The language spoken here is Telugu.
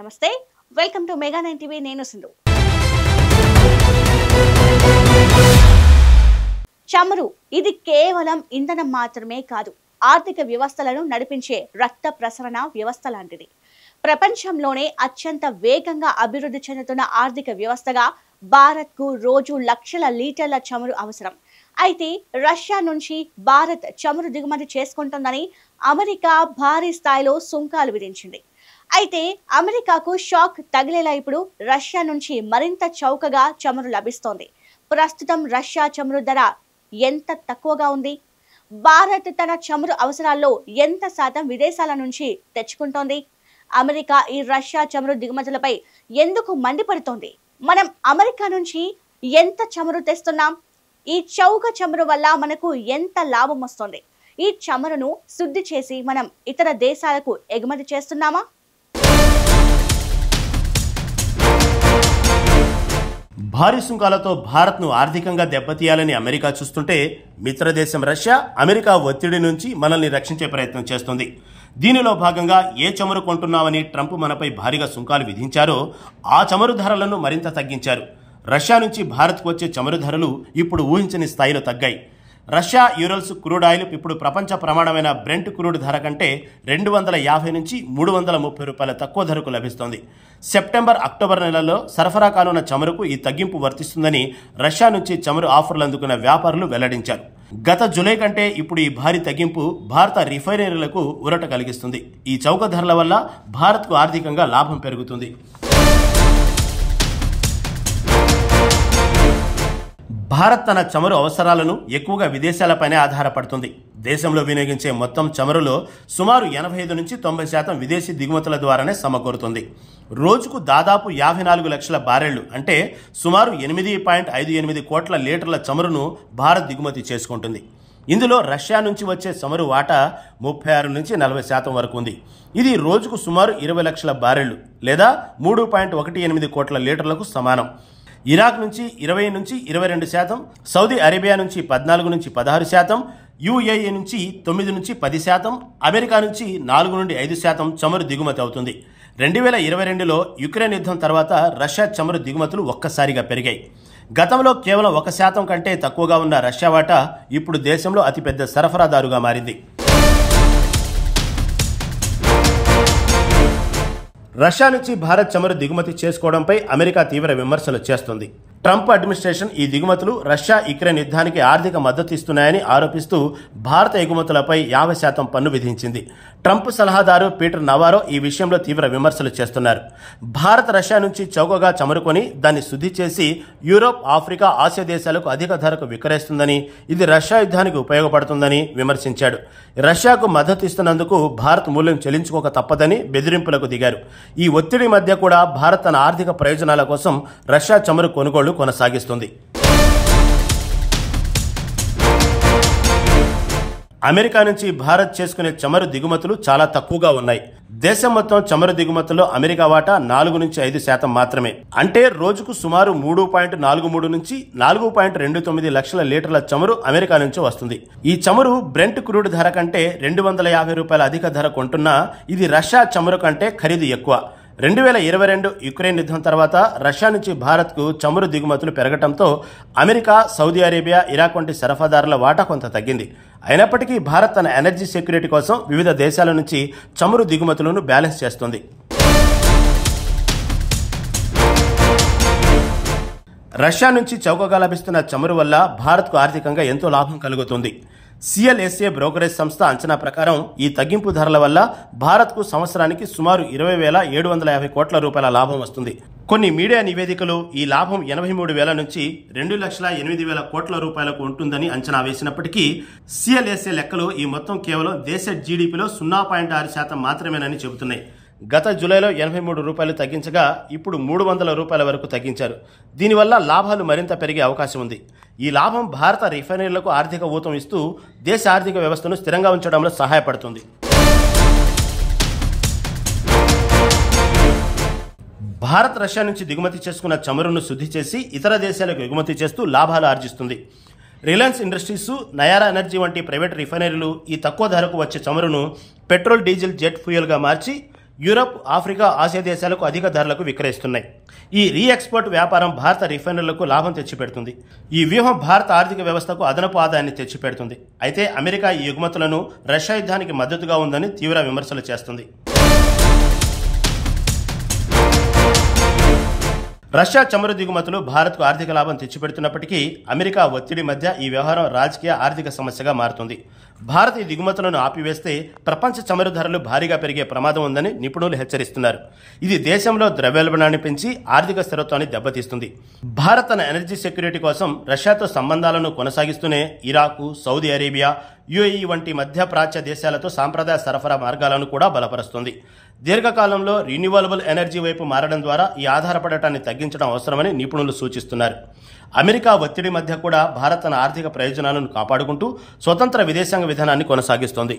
నమస్తే, వెల్కమ్ టు మెగా 9 టీవీ. నేను సింధు. చమురు ఇది కేవలం ఇంధనం మాత్రమే కాదు, ఆర్థిక వ్యవస్థలను నడిపించే రక్త ప్రసరణ వ్యవస్థ లాంటిది. ప్రపంచంలోనే అత్యంత వేగంగా అభివృద్ధి చెందుతున్న ఆర్థిక వ్యవస్థగా భారత్కు రోజు లక్షల లీటర్ల చమురు అవసరం. అయితే రష్యా నుంచి భారత్ చమురు దిగుమతి చేసుకుంటుందని అమెరికా భారీ స్థాయిలో సుంకాలు విధించింది. అయితే అమెరికాకు షాక్ తగిలేలా ఇప్పుడు రష్యా నుంచి మరింత చౌకగా చమురు లభిస్తోంది. ప్రస్తుతం రష్యా చమురు ధర ఎంత తక్కువగా ఉంది? భారత్ తన చమురు అవసరాల్లో ఎంత శాతం విదేశాల నుంచి తెచ్చుకుంటోంది? అమెరికా ఈ రష్యా చమురు దిగుమతులపై ఎందుకు మండిపడుతోంది? మనం అమెరికా నుంచి ఎంత చమురు తెస్తున్నాం? ఈ చౌక చమురు వల్ల మనకు ఎంత లాభం వస్తుంది? ఈ చమురును శుద్ధి చేసి మనం ఇతర దేశాలకు ఎగుమతి చేస్తున్నామా? భారీ సుంకాలతో భారత్ను ఆర్థికంగా దెబ్బతీయాలని అమెరికా చూస్తుంటే, మిత్రదేశం రష్యా అమెరికా ఒత్తిడి నుంచి మనల్ని రక్షించే ప్రయత్నం చేస్తుంది. దీనిలో భాగంగా ఏ చమురు కొంటున్నామని ట్రంప్ మనపై భారీగా సుంకాలు విధించారో ఆ చమురు ధరలను మరింత తగ్గించారు. రష్యా నుంచి భారత్కు వచ్చే చమురు ధరలు ఇప్పుడు ఊహించని స్థాయిలో తగ్గాయి. రష్యా యూరల్స్ క్రూడ్ ఆయిల్ ఇప్పుడు ప్రపంచ ప్రమాణమైన బ్రెంట్ క్రూడ్ ధర కంటే 250 నుంచి 330 రూపాయల తక్కువ ధరకు లభిస్తోంది. సెప్టెంబర్, అక్టోబర్ నెలల్లో సరఫరా కానున్న చమురుకు ఈ తగ్గింపు వర్తిస్తుందని రష్యా నుంచి చమురు ఆఫర్లు అందుకున్న వ్యాపారులు వెల్లడించారు. గత జూలై కంటే ఇప్పుడు ఈ భారీ తగ్గింపు భారత రిఫైనరీలకు ఊరట కలిగిస్తుంది. ఈ చౌక ధరల వల్ల భారత్కు ఆర్థికంగా లాభం పెరుగుతుంది. భారత్ తన చమురు అవసరాలను ఎక్కువగా విదేశాలపైనే ఆధారపడుతుంది. దేశంలో వినియోగించే మొత్తం చమురులో సుమారు 85 నుంచి 90% విదేశీ దిగుమతుల ద్వారానే సమకూరుతుంది. రోజుకు దాదాపు 54 లక్షల బారెళ్లు అంటే సుమారు 8.58 కోట్ల లీటర్ల చమురును భారత్ దిగుమతి చేసుకుంటుంది. ఇందులో రష్యా నుంచి వచ్చే చమురు వాటా 36 నుంచి 40% వరకు ఉంది. ఇది రోజుకు సుమారు 20 లక్షల బారెళ్లు లేదా 3.18 కోట్ల లీటర్లకు సమానం. ఇరాక్ నుంచి 20 నుంచి 22%, సౌదీ అరేబియా నుంచి 14 నుంచి 16%, యుఏఈ నుంచి 9 నుంచి 10%, అమెరికా నుంచి 4 నుండి 5% చమురు దిగుమతి అవుతుంది. 2022లో యుక్రెయిన్ యుద్ధం తర్వాత రష్యా చమురు దిగుమతులు ఒక్కసారిగా పెరిగాయి. గతంలో కేవలం 1% కంటే తక్కువగా ఉన్న రష్యా వాటా ఇప్పుడు దేశంలో అతిపెద్ద సరఫరాదారుగా మారింది. రష్యా నుంచి భారత్ చమురు దిగుమతి చేసుకోవడంపై అమెరికా తీవ్ర విమర్శలు చేస్తుంది. ట్రంప్ అడ్మినిస్ట్రేషన్ ఈ దిగుమతులు రష్యా యుక్రెయిన్ యుద్ధానికి ఆర్థిక మద్దతు ఇస్తున్నాయని ఆరోపిస్తూ భారత ఎగుమతులపై 50% పన్ను విధించింది. ట్రంప్ సలహాదారు పీటర్ నవారో ఈ విషయంలో తీవ్ర విమర్శలు చేస్తున్నారు. భారత్ రష్యా నుంచి చౌకగా చమురుకొని దాన్ని శుద్ధి చేసి యూరోప్, ఆఫ్రికా, ఆసియా దేశాలకు అధిక ధరకు విక్రయిస్తుందని, ఇది రష్యా యుద్ధానికి ఉపయోగపడుతుందని విమర్శించాడు. రష్యాకు మద్దతు ఇస్తున్నందుకు భారత్ మూల్యం చెల్లించుకోక తప్పదని బెదిరింపులకు దిగారు. ఈ ఒత్తిడి మధ్య కూడా భారత్ తన ఆర్థిక ప్రయోజనాల కోసం రష్యా చమురు కొనుగోళ్లు కొనసాగిస్తుంది. అమెరికా నుంచి భారత్ చేసుకునే చమురు దిగుమతులు చాలా తక్కువగా ఉన్నాయి. దేశం మొత్తం చమురు దిగుమతుల్లో అమెరికా వాటా 4 నుంచి 5% మాత్రమే. అంటే రోజుకు సుమారు 3.43 నుంచి 4.29 లక్షల లీటర్ల చమురు అమెరికా నుంచి వస్తుంది. ఈ చమురు బ్రెంట్ క్రూడ్ ధర కంటే 250 రూపాయల అధిక ధర కొంటున్నా ఇది రష్యా చమురు కంటే ఖరీదు ఎక్కువ. 2022 యుక్రెయిన్ యుద్ధం తర్వాత రష్యా నుంచి భారత్కు చమురు దిగుమతులు పెరగడంతో అమెరికా, సౌదీ అరేబియా, ఇరాక్ వంటి సరఫరాదారుల వాటా కొంత తగ్గింది. అయినప్పటికీ భారత్ తన ఎనర్జీ సెక్యూరిటీ కోసం వివిధ దేశాల నుంచి చమురు దిగుమతులను బ్యాలెన్స్ చేస్తుంది. రష్యా నుంచి చౌకగా లభిస్తున్న చమురు వల్ల భారత్కు ఆర్థికంగా ఎంతో లాభం కలుగుతుంది. CLSA బ్రోకరేజ్ సంస్థ అంచనా ప్రకారం ఈ తగ్గింపు ధరల వల్ల భారత్కు సంవత్సరానికి సుమారు 20,750 కోట్ల రూపాయల లాభం వస్తుంది. కొన్ని మీడియా నివేదికలు ఈ లాభం 83,000 నుంచి 2,08,000 కోట్ల రూపాయలకు ఉంటుందని అంచనా వేసినప్పటికీ CLSA లెక్కలు ఈ మొత్తం కేవలం దేశ జీడీపీలో 0.6% మాత్రమేనని చెబుతున్నాయి. గత జూలైలో 83 రూపాయలు తగ్గించగా ఇప్పుడు 300 రూపాయల వరకు తగ్గించారు. దీనివల్ల లాభాలు మరింత పెరిగే అవకాశం ఉంది. ఈ లాభం భారత రిఫైనరీలకు ఆర్థిక ఊతం ఇస్తూ దేశ ఆర్థిక వ్యవస్థను స్థిరంగా ఉంచడంలో సహాయపడుతుంది. భారత్ రష్యా నుంచి దిగుమతి చేసుకున్న చమురును శుద్ధి చేసి ఇతర దేశాలకు ఎగుమతి చేస్తూ లాభాలు ఆర్జిస్తుంది. రిలయన్స్ ఇండస్ట్రీస్, నయారా ఎనర్జీ వంటి ప్రైవేట్ రిఫైనరీలు ఈ తక్కువ ధరకు వచ్చే చమురును పెట్రోల్, డీజిల్, జెట్ ఫ్యూయల్గా మార్చి యూరప్, ఆఫ్రికా, ఆసియా దేశాలకు అధిక ధరలకు విక్రయిస్తున్నాయి. ఈ రీఎక్స్పోర్ట్ వ్యాపారం భారత రిఫైనర్లకు లాభం తెచ్చిపెడుతుంది. ఈ వ్యూహం భారత ఆర్థిక వ్యవస్థకు అదనపు ఆదాయాన్ని తెచ్చిపెడుతుంది. అయితే అమెరికా ఈ ఎగుమతులను రష్యా యుద్ధానికి మద్దతుగా ఉందని తీవ్ర విమర్శలు చేస్తుంది. రష్యా చమురు దిగుమతులు భారత్కు ఆర్థిక లాభం తెచ్చిపెడుతున్నప్పటికీ అమెరికా ఒత్తిడి మధ్య ఈ వ్యవహారం రాజకీయ, ఆర్థిక సమస్యగా మారుతుంది. భారత్ ఈ దిగుమతులను ఆపివేస్తే ప్రపంచ చమురు ధరలు భారీగా పెరిగే ప్రమాదం ఉందని నిపుణులు హెచ్చరిస్తున్నారు. ఇది దేశంలో ద్రవ్యోల్బణాన్ని పెంచి ఆర్థిక స్థిరత్వాన్ని దెబ్బతీస్తుంది. భారత్ తన ఎనర్జీ సెక్యూరిటీ కోసం రష్యాతో సంబంధాలను కొనసాగిస్తూనే ఇరాకు, సౌదీ అరేబియా, యుఏఈ వంటి మధ్యప్రాచ్య దేశాలతో సాంప్రదాయ సరఫరా మార్గాలను కూడా బలపరుస్తుంది. దీర్ఘకాలంలో రిన్యూవబుల్ ఎనర్జీ వైపు మారడం ద్వారా ఈ ఆధారపడటాన్ని తగ్గించడం అవసరమని నిపుణులు సూచిస్తున్నారు. అమెరికా ఒత్తిడి మధ్య కూడా భారత్ తన ఆర్థిక ప్రయోజనాలను కాపాడుకుంటూ స్వతంత్ర విదేశాంగ విధానాన్ని కొనసాగిస్తోంది.